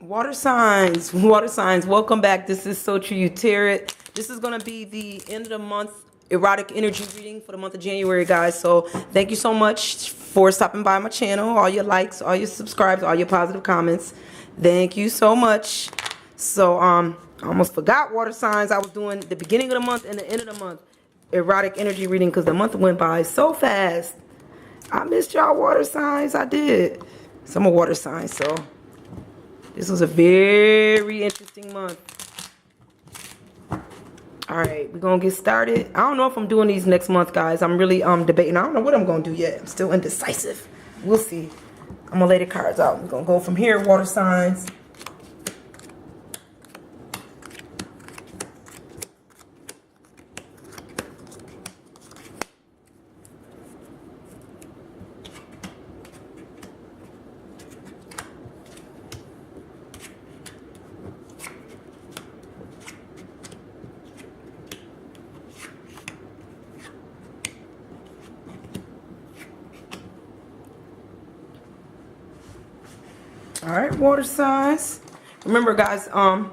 Water signs, welcome back. This is So True You Tarot. This is going to be the end of the month erotic energy reading for the month of January, guys. So thank you so much for stopping by my channel. All your likes, all your subscribes, all your positive comments. Thank you so much. So I almost forgot water signs. I was doing the beginning of the month and the end of the month erotic energy reading because the month went by so fast. I missed y'all water signs. I did. Some water signs, so this was a very interesting month. All right, we're going to get started. I don't know if I'm doing these next month, guys. I'm really debating. I don't know what I'm going to do yet. I'm still indecisive. We'll see. I'm going to lay the cards out. We're going to go from here, water signs. All right, water signs. Remember, guys,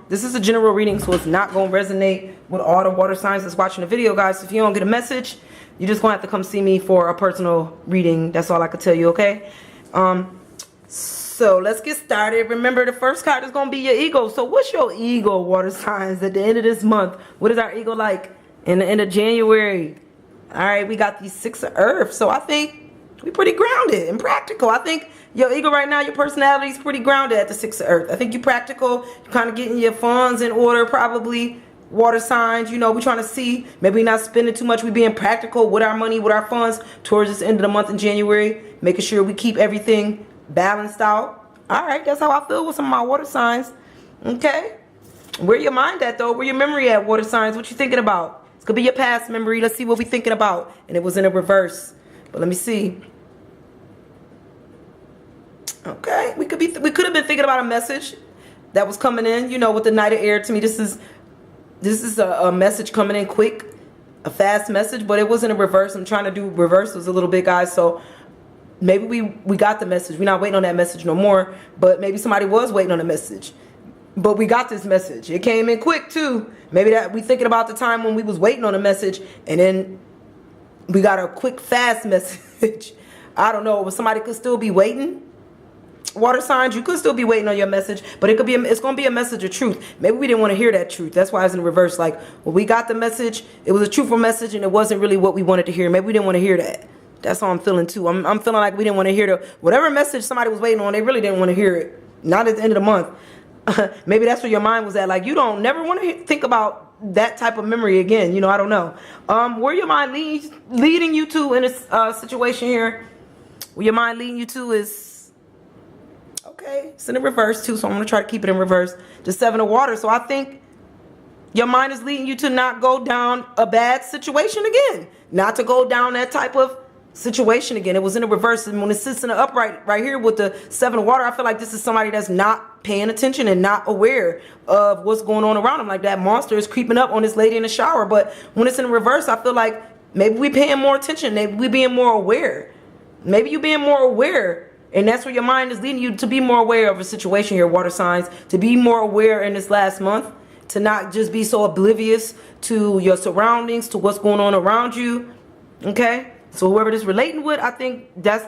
this is a general reading, so it's not going to resonate with all the water signs that's watching the video, guys. If you don't get a message, you're just going to have to come see me for a personal reading. That's all I could tell you, okay? So let's get started. Remember, the first card is going to be your ego. So what's your ego, water signs, at the end of this month? What is our ego like in the end of January? All right, we got these 6 of Earth. So I think we're pretty grounded and practical. I think your ego right now, your personality is pretty grounded at the 6 of Earth. I think you're practical. You're kind of getting your funds in order, probably. Water signs, you know, we're trying to see. Maybe we're not spending too much. We're being practical with our money, with our funds towards this end of the month in January. Making sure we keep everything balanced out. All right, that's how I feel with some of my water signs. Okay. Where your mind at, though? Where your memory at, water signs? What you thinking about? It's going to be your past memory. Let's see what we're thinking about. And it was in a reverse. But let me see. Okay, we could have been thinking about a message that was coming in, you know, with the Knight of Air. To me, this is a message coming in quick, a fast message, but it wasn't a reverse. I'm trying to do reversals a little bit, guys. So maybe we got the message. We're not waiting on that message no more, but maybe somebody was waiting on a message. But we got this message. It came in quick too. Maybe that we thinking about the time when we was waiting on a message and then we got a quick, fast message. I don't know, but somebody could still be waiting. Water signs, you could still be waiting on your message, but it could be it's going to be a message of truth. Maybe we didn't want to hear that truth. That's why it's in reverse. Like, when we got the message, it was a truthful message and it wasn't really what we wanted to hear. Maybe we didn't want to hear that. That's how I'm feeling too. I'm feeling like we didn't want to hear whatever message somebody was waiting on. They really didn't want to hear it. Not at the end of the month. Maybe that's where your mind was at. Like, you don't never want to think about that type of memory again. You know, I don't know. Where your mind leading you to in this situation here, where your mind leading you to is, okay, it's in the reverse too, so I'm going to try to keep it in reverse. The 7 of Water. So I think your mind is leading you to not go down a bad situation again. Not to go down that type of situation again. It was in the reverse. And when it sits in the upright right here with the 7 of Water, I feel like this is somebody that's not paying attention and not aware of what's going on around them. Like, that monster is creeping up on this lady in the shower. But when it's in the reverse, I feel like maybe we're paying more attention. Maybe we're being more aware. Maybe you're being more aware. And that's where your mind is leading you to be more aware of a situation here, water signs. To be more aware in this last month. To not just be so oblivious to your surroundings, to what's going on around you. Okay? So whoever this is relating with, I think that's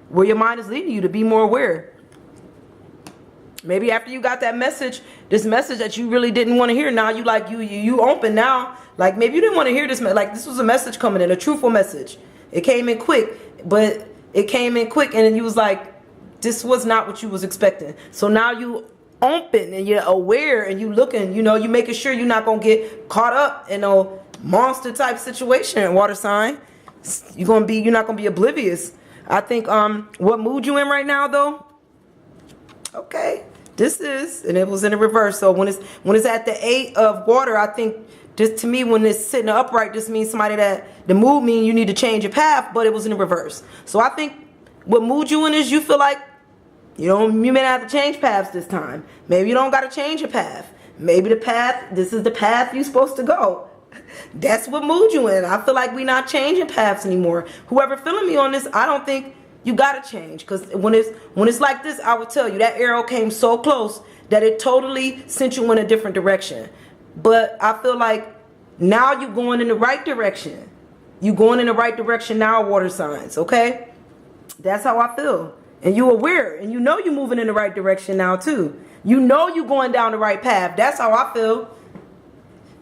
where your mind is leading you, to be more aware. Maybe after you got that message, this message that you really didn't want to hear, now you like, you open now. Like, maybe you didn't want to hear this. Like, this was a message coming in, a truthful message. It came in quick, but it came in quick and then you was like, this was not what you was expecting. So now you open and you're aware and you looking, you know, you making sure you're not going to get caught up in a monster type situation, water sign. You're not going to be oblivious. I think what mood you in right now though? Okay. This is, and it was in the reverse. So when it's at the 8 of Water, I think just to me, when it's sitting upright, this means somebody that the mood mean you need to change your path, but it was in the reverse. So I think what mood you in is you feel like you may not have to change paths this time. Maybe you don't got to change your path. Maybe this is the path you're supposed to go. That's what mood you in. I feel like we're not changing paths anymore. Whoever feeling me on this, I don't think You gotta change, because when it's like this, I would tell you that arrow came so close that it totally sent you in a different direction. But I feel like now you're going in the right direction. You going in the right direction now, water signs. Okay, that's how I feel. And you aware, and you know you're moving in the right direction now too. You know you're going down the right path. That's how I feel.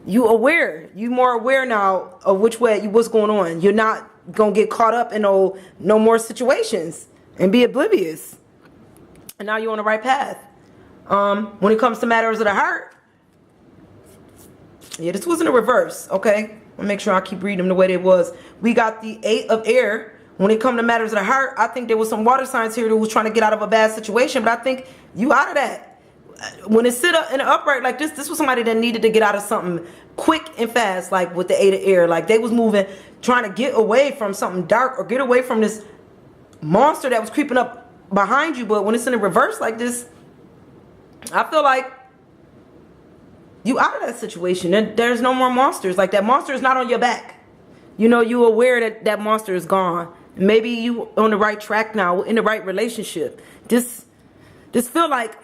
You aware. You more aware now of what's going on. You're not gonna get caught up in no more situations and be oblivious. And now you're on the right path. When it comes to matters of the heart, yeah, this was in a reverse. Okay, I'll make sure I keep reading them the way they was. We got the 8 of air. When it comes to matters of the heart, I think there was some water signs here that was trying to get out of a bad situation, but I think you out of that. When it sit up in an upright like this was somebody that needed to get out of something quick and fast, like with the 8 of air. Like they was moving, trying to get away from something dark or get away from this monster that was creeping up behind you. But when it's in a reverse like this, I feel like you out of that situation. There's no more monsters. Like that monster is not on your back. You know, you aware that that monster is gone. Maybe you on the right track now, in the right relationship. This feel like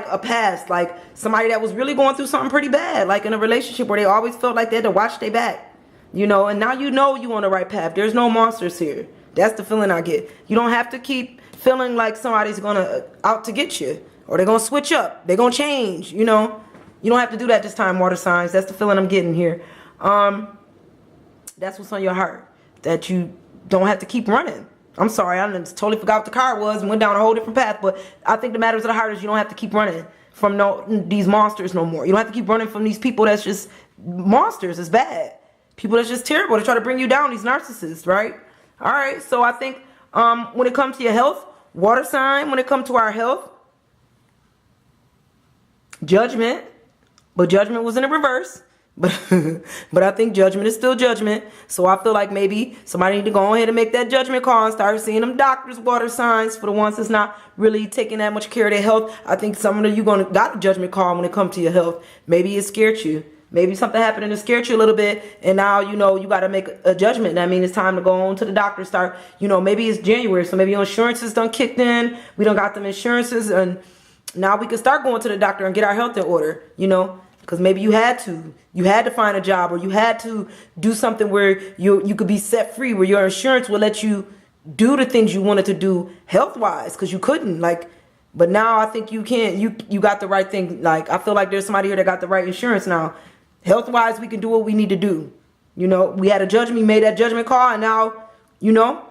a past, like somebody that was really going through something pretty bad, like in a relationship where they always felt like they had to watch their back, you know. And now you know you on the right path. There's no monsters here. That's the feeling I get. You don't have to keep feeling like somebody's gonna out to get you, or they're gonna switch up, they're gonna change. You know, you don't have to do that this time, water signs. That's the feeling I'm getting here. That's what's on your heart. That you don't have to keep running. I'm sorry, I totally forgot what the card was and went down a whole different path. But I think the matters of the heart is you don't have to keep running from these monsters no more. You don't have to keep running from these people that's just monsters. It's bad. People that's just terrible. They try to bring you down, these narcissists, right? All right, so I think when it comes to your health, water sign, when it comes to our health, judgment. But judgment was in a reverse. But I think judgment is still judgment. So I feel like maybe somebody need to go ahead and make that judgment call and start seeing them doctors, water signs, for the ones that's not really taking that much care of their health. I think some of you got a judgment call when it comes to your health. Maybe it scared you. Maybe something happened and it scared you a little bit, and now you know you got to make a judgment. That means it's time to go on to the doctor. Start, you know, maybe it's January, so maybe your insurances done kicked in. We don't got them insurances, and now we can start going to the doctor and get our health in order, you know. Because maybe you had to find a job, or you had to do something where you could be set free, where your insurance will let you do the things you wanted to do health-wise, because you couldn't. Like, but now I think you can. You got the right thing. Like, I feel like there's somebody here that got the right insurance now. Health-wise, we can do what we need to do. You know, we had a judgment, we made that judgment call, and now, you know,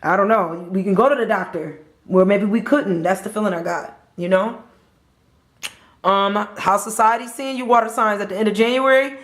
I don't know. We can go to the doctor where maybe we couldn't. That's the feeling I got, you know. How society seeing you, water signs, at the end of January?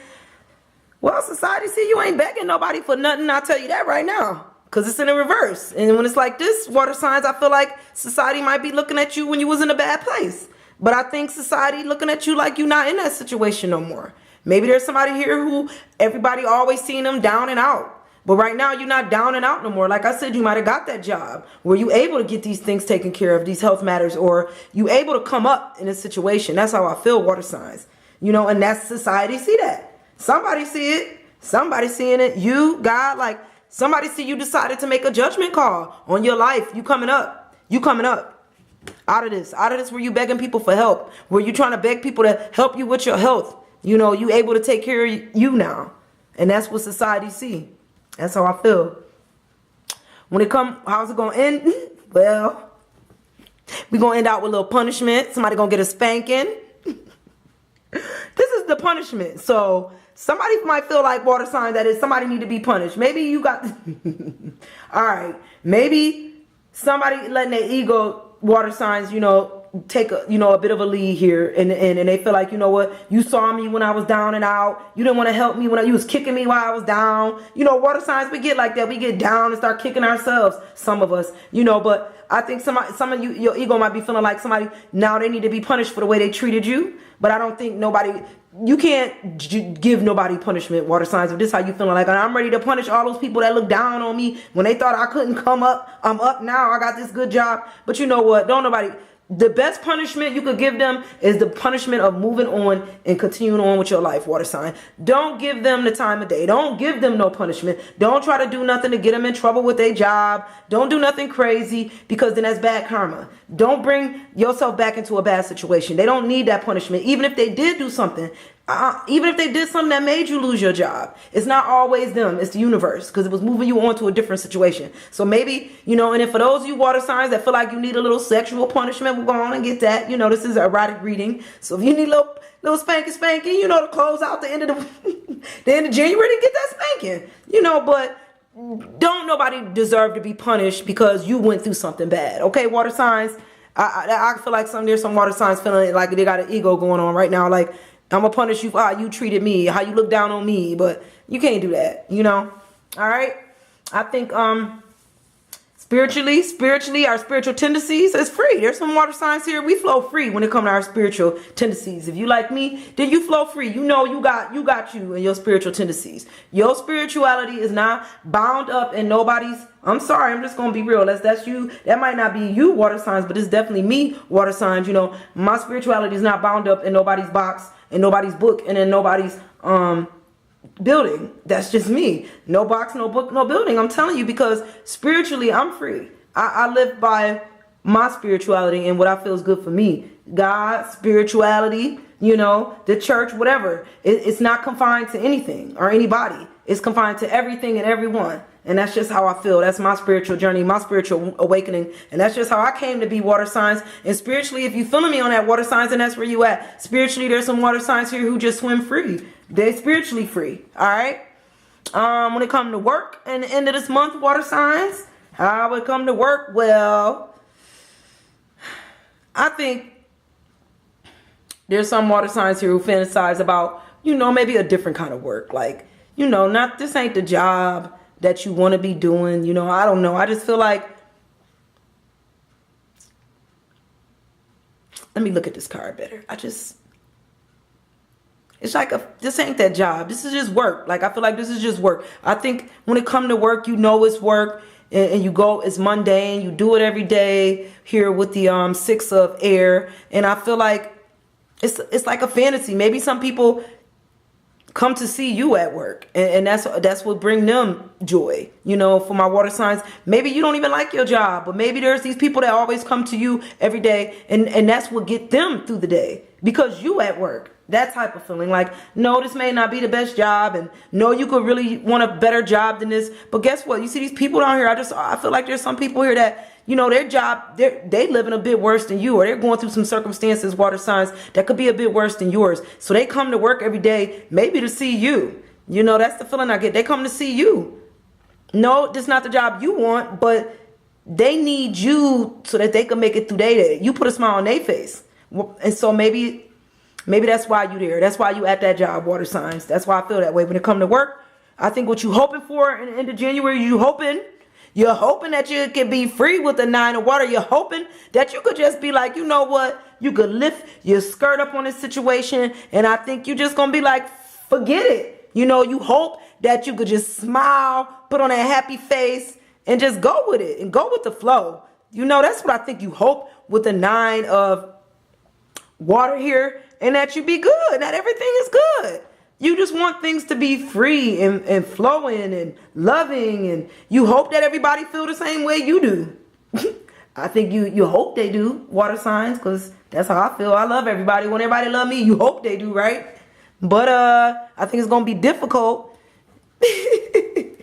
Well, society see you ain't begging nobody for nothing. I'll tell you that right now, because it's in a reverse. And when it's like this, water signs, I feel like society might be looking at you when you was in a bad place. But I think society looking at you like you're not in that situation no more. Maybe there's somebody here who everybody always seeing them down and out. But right now, you're not down and out no more. Like I said, you might have got that job where you able to get these things taken care of, these health matters, or you able to come up in a situation. That's how I feel, water signs. You know, and that's society see that. Somebody see it. Somebody seeing it. You, God, like somebody see you decided to make a judgment call on your life. You coming up. You coming up. Out of this where you begging people for help, where you trying to beg people to help you with your health. You know, you able to take care of you now. And that's what society see. That's how I feel. When it come, how's it gonna end? Well, we gonna end out with a little punishment. Somebody gonna get a spanking. This is the punishment. So somebody might feel like, water sign, that is somebody need to be punished. Maybe you got all right. Maybe somebody letting their ego, water signs, you know, take a bit of a lead here, and they feel like, you know what, you saw me when I was down and out, you didn't want to help me when you was kicking me while I was down. You know, water signs, we get like that. We get down and start kicking ourselves, some of us, you know. But I think some of you, your ego might be feeling like somebody now they need to be punished for the way they treated you. But I don't think you can't give nobody punishment, water signs. If this is how you feeling, like I'm ready to punish all those people that look down on me when they thought I couldn't come up. I'm up now. I got this good job. But you know what? Don't nobody. the best punishment you could give them is the punishment of moving on and continuing on with your life, water sign. Don't give them the time of day. Don't give them no punishment. Don't try to do nothing to get them in trouble with their job. Don't do nothing crazy, because then that's bad karma. Don't bring yourself back into a bad situation. They don't need that punishment. Even if they did do something, even if they did something that made you lose your job, it's not always them. It's the universe, because it was moving you on to a different situation. So maybe, and then for those of you water signs that feel like you need a little sexual punishment, we'll go on and get that. This is an erotic reading. So if you need a little spanking, to close out the end of the end of January to get that spanking, but don't nobody deserve to be punished because you went through something bad. Okay, water signs. I feel like there's some water signs feeling like they got an ego going on right now. Like, I'm gonna punish you for how you treated me, how you look down on me, but you can't do that, All right. I think spiritually, our spiritual tendencies is free. There's some water signs here. We flow free when it comes to our spiritual tendencies. If you like me, then you flow free. You got you and your spiritual tendencies. Your spirituality is not bound up in nobody's. I'm sorry, I'm just gonna be real. That's you. That might not be you, water signs, but it's definitely me, water signs. My spirituality is not bound up in nobody's box, in nobody's book, and in nobody's building. That's just me. No box, no book, no building. I'm telling you, because spiritually I'm free. I live by my spirituality and what I feel is good for me. God, spirituality, the church, whatever. It's not confined to anything or anybody. It's confined to everything and everyone. And that's just how I feel. That's my spiritual journey, my spiritual awakening. And that's just how I came to be, water signs. And spiritually, if you feeling me on that, water signs, and that's where you at. Spiritually, there's some water signs here who just swim free. They're spiritually free. All right. When it comes to work and the end of this month, water signs, how it come to work? Well, I think there's some water signs here who fantasize about, maybe a different kind of work. Like, not this ain't the job that you want to be doing. I don't know. I just feel like, let me look at this card better. It's like, this ain't that job. This is just work. Like, I feel like this is just work. I think when it come to work, it's work, and you go, it's mundane. You do it every day here with the 6 of air. And I feel like it's like a fantasy. Maybe some people come to see you at work, and that's what bring them joy. For my water signs, maybe you don't even like your job, but maybe there's these people that always come to you every day, and that's what get them through the day, because you at work. That type of feeling, like, no, this may not be the best job, and no, you could really want a better job than this. But guess what? You see these people down here, I feel like there's some people here that, their job, they living a bit worse than you, or they're going through some circumstances, water signs, that could be a bit worse than yours. So they come to work every day, maybe to see you. That's the feeling I get. They come to see you. No, this is not the job you want, but they need you so that they can make it through their day. You put a smile on their face. And so maybe that's why you there. That's why you at that job, water signs. That's why I feel that way when it come to work. I think what you hoping for in the end of January, you're hoping that you can be free with the 9 of water. You're hoping that you could just be like, you know what? You could lift your skirt up on this situation. And I think you're just going to be like, forget it. You hope that you could just smile, put on a happy face, and just go with it and go with the flow. That's what I think you hope with the 9 of water here, and that you be good, that everything is good. You just want things to be free and flowing and loving, and you hope that everybody feel the same way you do. I think you hope they do, water signs, because that's how I feel. I love everybody. When everybody love me, you hope they do, right? But I think it's going to be difficult. It's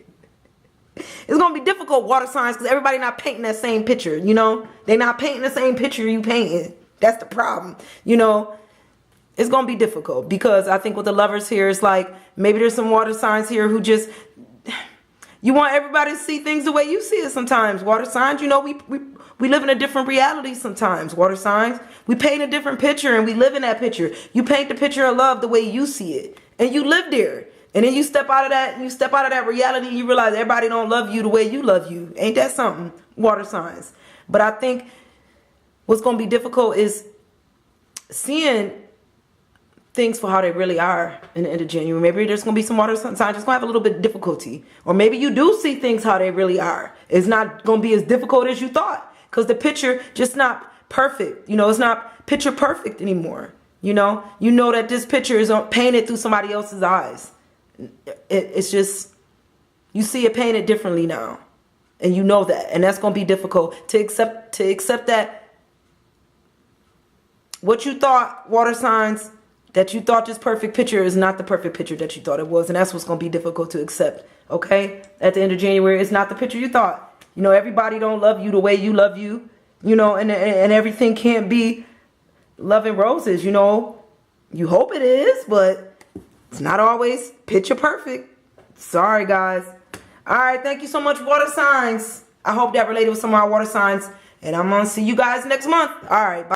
going to be difficult, water signs, because everybody not painting that same picture, They not painting the same picture you painting. That's the problem, It's going to be difficult, because I think with the lovers here, it's like, maybe there's some water signs here who just, you want everybody to see things the way you see it sometimes. Water signs, we live in a different reality sometimes, water signs. We paint a different picture, and we live in that picture. You paint the picture of love the way you see it, and you live there. And then you step out of that reality, and you realize everybody don't love you the way you love you. Ain't that something, water signs? But I think what's going to be difficult is seeing things for how they really are in the end of January. Maybe there's going to be some water signs just going to have a little bit of difficulty. Or maybe you do see things how they really are. It's not going to be as difficult as you thought, because the picture just not perfect. You know, it's not picture perfect anymore. You know that this picture is painted through somebody else's eyes. It's just, you see it painted differently now. And you know that. And that's going to be difficult to accept that what you thought, water signs, that you thought this perfect picture is not the perfect picture that you thought it was. And that's what's going to be difficult to accept. Okay? At the end of January, it's not the picture you thought. You know, everybody don't love you the way you love you. You know, and everything can't be love and roses, you know. You hope it is, but it's not always picture perfect. Sorry, guys. All right, thank you so much, water signs. I hope that related with some of our water signs. And I'm going to see you guys next month. All right, bye.